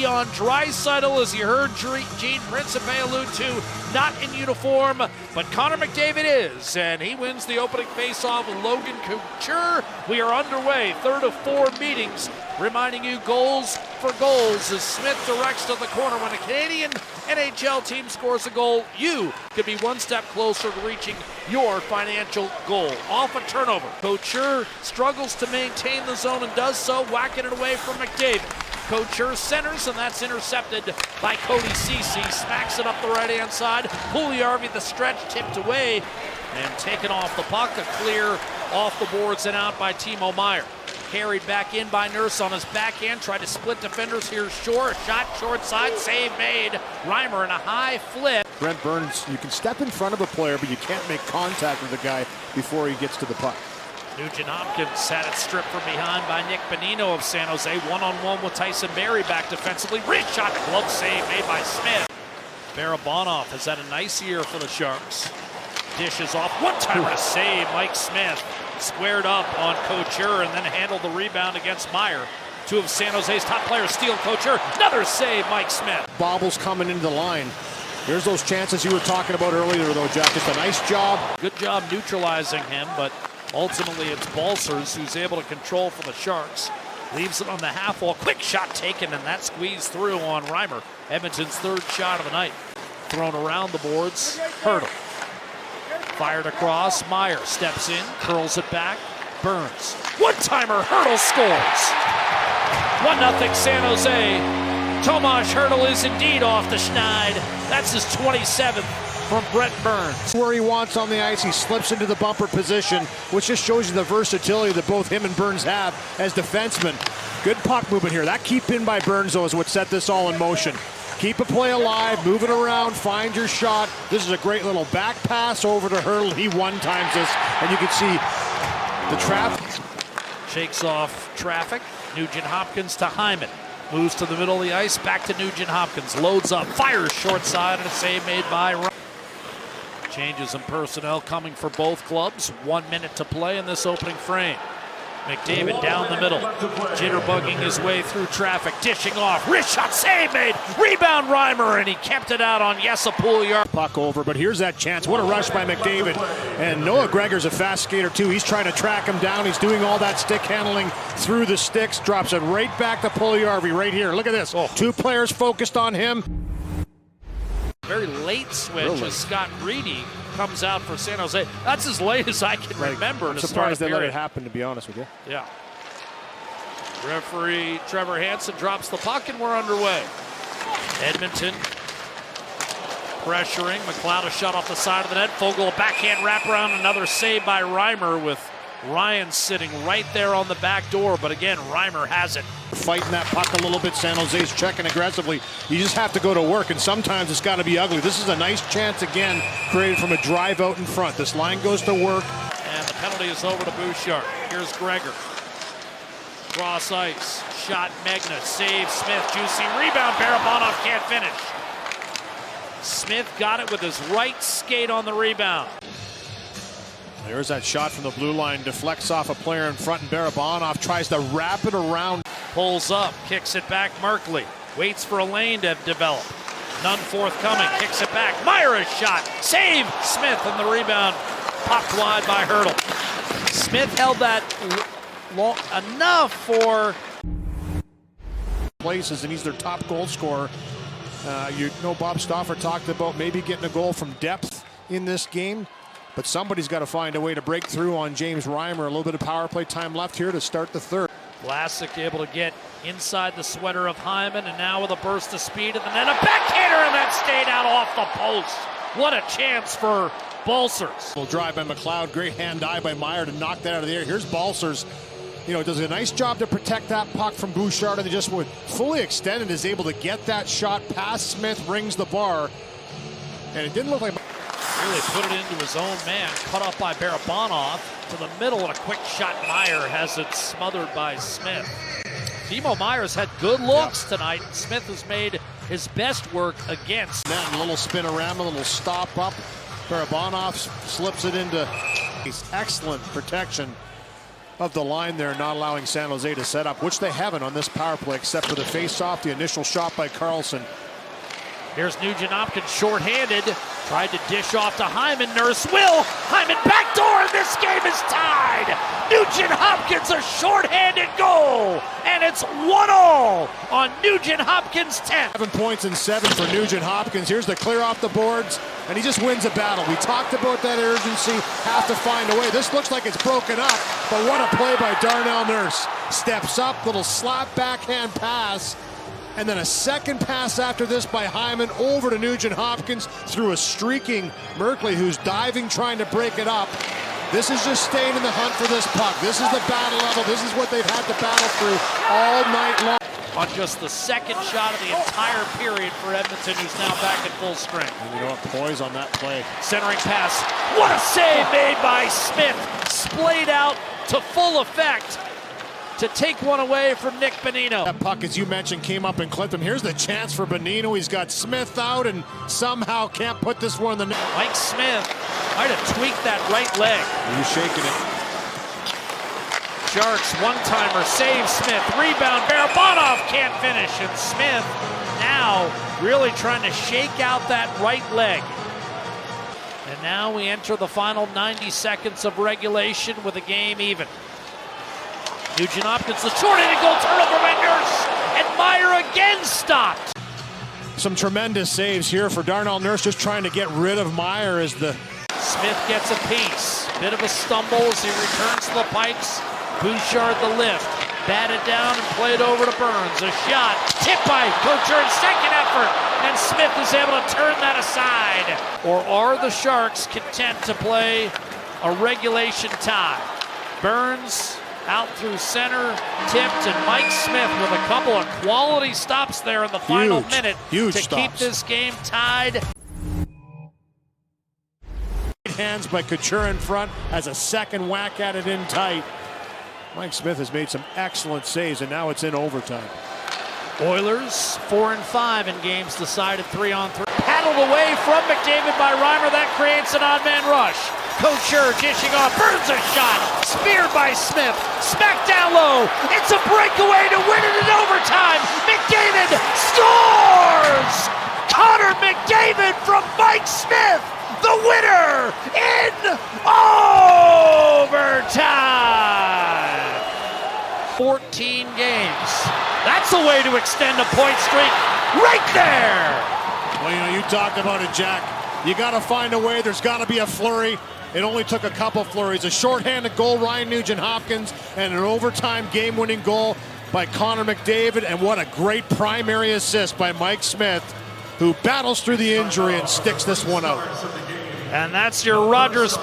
Leon Draisaitl, as you heard Gene Principe allude to, not in uniform, but Connor McDavid is, and he wins the opening faceoff with Logan Couture. We are underway, third of 4 meetings, reminding you goals for goals as Smith directs to the corner. When a Canadian NHL team scores a goal, you could be one step closer to reaching your financial goal. Off a turnover, Couture struggles to maintain the zone and does so, whacking it away from McDavid. Couture centers, and that's intercepted by Cody Ceci. Smacks it up the right-hand side. Puljujarvi, the stretch, tipped away and taken off the puck. A clear off the boards and out by Timo Meier. Carried back in by Nurse on his backhand. Tried to split defenders here. Short shot, short side, save made. Reimer in a high flip. Brent Burns, you can step in front of a player, but you can't make contact with the guy before he gets to the puck. Nugent Hopkins had it stripped from behind by Nick Bonino of San Jose. One-on-one with Tyson Barrie back defensively. Wrist shot, glove save made by Smith. Barabanov has had a nice year for the Sharks. Dishes off, one-timer to save Mike Smith. Squared up on Couture and then handled the rebound against Meier. Two of San Jose's top players steal Couture. Another save, Mike Smith. Bobbles coming into the line. Here's those chances you were talking about earlier, though, Jack. Just a nice job. Good job neutralizing him, but ultimately it's Balcers who's able to control for the Sharks. Leaves it on the half wall. Quick shot taken, and that squeezed through on Reimer. Edmonton's third shot of the night. Thrown around the boards. Hurdle. Fired across. Meier steps in, curls it back. Burns. One-timer. Hurdle scores. 1-0 San Jose. Tomas Hurdle is indeed off the schneid. That's his 27th from Brent Burns. Where he wants on the ice, he slips into the bumper position, which just shows you the versatility that both him and Burns have as defensemen. Good puck movement here. That keep in by Burns, though, is what set this all in motion. Keep a play alive, move it around, find your shot. This is a great little back pass over to Hurdle. He one-times this, and you can see the traffic. Shakes off traffic. Nugent Hopkins to Hyman. Moves to the middle of the ice, back to Nugent Hopkins. Loads up, fires short side, and a save made by Ryan. Changes in personnel coming for both clubs. 1 minute to play in this opening frame. McDavid down the middle, jitterbugging his way through traffic, dishing off, wrist shot, save made, rebound Reimer, and he kept it out on Jesse Puljujarvi. Puck over, but here's that chance. What a rush by McDavid. And Noah Gregor's a fast skater too. He's trying to track him down. He's doing all that stick handling through the sticks, drops it right back to Puljujarvi right here. Look at this. Oh. 2 players focused on him. Very late switch as Scott Reedy comes out for San Jose. That's as late as I can remember. I'm surprised they let it happen, to be honest with you. Yeah. Referee Trevor Hansen drops the puck, and we're underway. Edmonton pressuring. McLeod a shot off the side of the net. Fogle a backhand wraparound. Another save by Reimer with Ryan sitting right there on the back door. But again, Reimer has it. Fighting that puck a little bit. San Jose's checking aggressively. You just have to go to work, and sometimes it's got to be ugly. This is a nice chance again, created from a drive out in front. This line goes to work. And the penalty is over to Bouchard. Here's Gregor. Cross ice. Shot Magna. Save Smith. Juicy rebound. Barabanov can't finish. Smith got it with his right skate on the rebound. There's that shot from the blue line. Deflects off a player in front, and Barabanov tries to wrap it around. Pulls up, kicks it back. Merkley waits for a lane to develop. None forthcoming, kicks it back. Meier shot, save Smith, and the rebound popped wide by Hurdle. Smith held that long enough for places, and he's their top goal scorer. You know, Bob Stauffer talked about maybe getting a goal from depth in this game, but somebody's got to find a way to break through on James Reimer. A little bit of power play time left here to start the third. Vlasic able to get inside the sweater of Hyman, and now with a burst of speed, and then a backhander, and that stayed out off the post. What a chance for Balcers. Little drive by McLeod, great hand-eye by Meier to knock that out of the air. Here's Balcers. You know, does a nice job to protect that puck from Bouchard, and just with fully extended is able to get that shot past Smith, rings the bar, and it didn't look like. Really put it into his own man, cut off by Barabanov to the middle, and a quick shot. Meier has it smothered by Smith. Timo Meier's had good looks tonight. Smith has made his best work against. That little spin around, a little stop up. Barabanov slips it into excellent protection of the line there, not allowing San Jose to set up, which they haven't on this power play, except for the face-off, the initial shot by Karlsson. Here's Nugent Hopkins shorthanded. Tried to dish off to Hyman. Nurse will. Hyman backdoor, and this game is tied. Nugent Hopkins a shorthanded goal, and it's 1-1 on Nugent Hopkins' 10th. 7 points and 7 for Nugent Hopkins. Here's the clear off the boards, and he just wins a battle. We talked about that urgency, have to find a way. This looks like it's broken up, but what a play by Darnell Nurse. Steps up, little slap backhand pass, and then a second pass after this by Hyman over to Nugent Hopkins through a streaking Merkley, who's diving, trying to break it up. This is just staying in the hunt for this puck. This is the battle level. This is what they've had to battle through all night long. On just the second shot of the entire period for Edmonton, who's now back at full strength. And you know what, poise on that play. Centering pass. What a save made by Smith. Splayed out to full effect to take one away from Nick Bonino. That puck, as you mentioned, came up and clipped him. Here's the chance for Bonino. He's got Smith out and somehow can't put this one in the net. Mike Smith might have tweaked that right leg. He's shaking it. Sharks one-timer, save Smith, rebound, Barabanov can't finish, and Smith now really trying to shake out that right leg. And now we enter the final 90 seconds of regulation with a game even. Nugent Hopkins, the short-handed goal, turnover by Nurse, and Meyer again stopped. Some tremendous saves here for Darnell Nurse, just trying to get rid of Meyer as the... Smith gets a piece, bit of a stumble as he returns to the pipes. Bouchard the lift, batted down and played over to Burns. A shot, tipped by Couture, second effort, and Smith is able to turn that aside. Or are the Sharks content to play a regulation tie? Burns out through center, tipped, and Mike Smith with a couple of quality stops there in the final minute to keep this game tied. Hands by Couture in front as a second whack at it in tight. Mike Smith has made some excellent saves, and now it's in overtime. Oilers 4-5 in games decided 3-on-3. Paddled away from McDavid by Reimer. That creates an odd man rush. Couture dishing off. Burns a shot. Speared by Smith. Smacked down low. It's a breakaway to win it in overtime. McDavid scores! Connor McDavid from Mike Smith, the winner in overtime. 14 games. That's a way to extend a point streak right there. Well, you know, you talked about it, Jack. You got to find a way. There's got to be a flurry. It only took a couple flurries. A shorthanded goal, Ryan Nugent-Hopkins, and an overtime game-winning goal by Connor McDavid. And what a great primary assist by Mike Smith, who battles through the injury and sticks this one out. And that's your Rogers.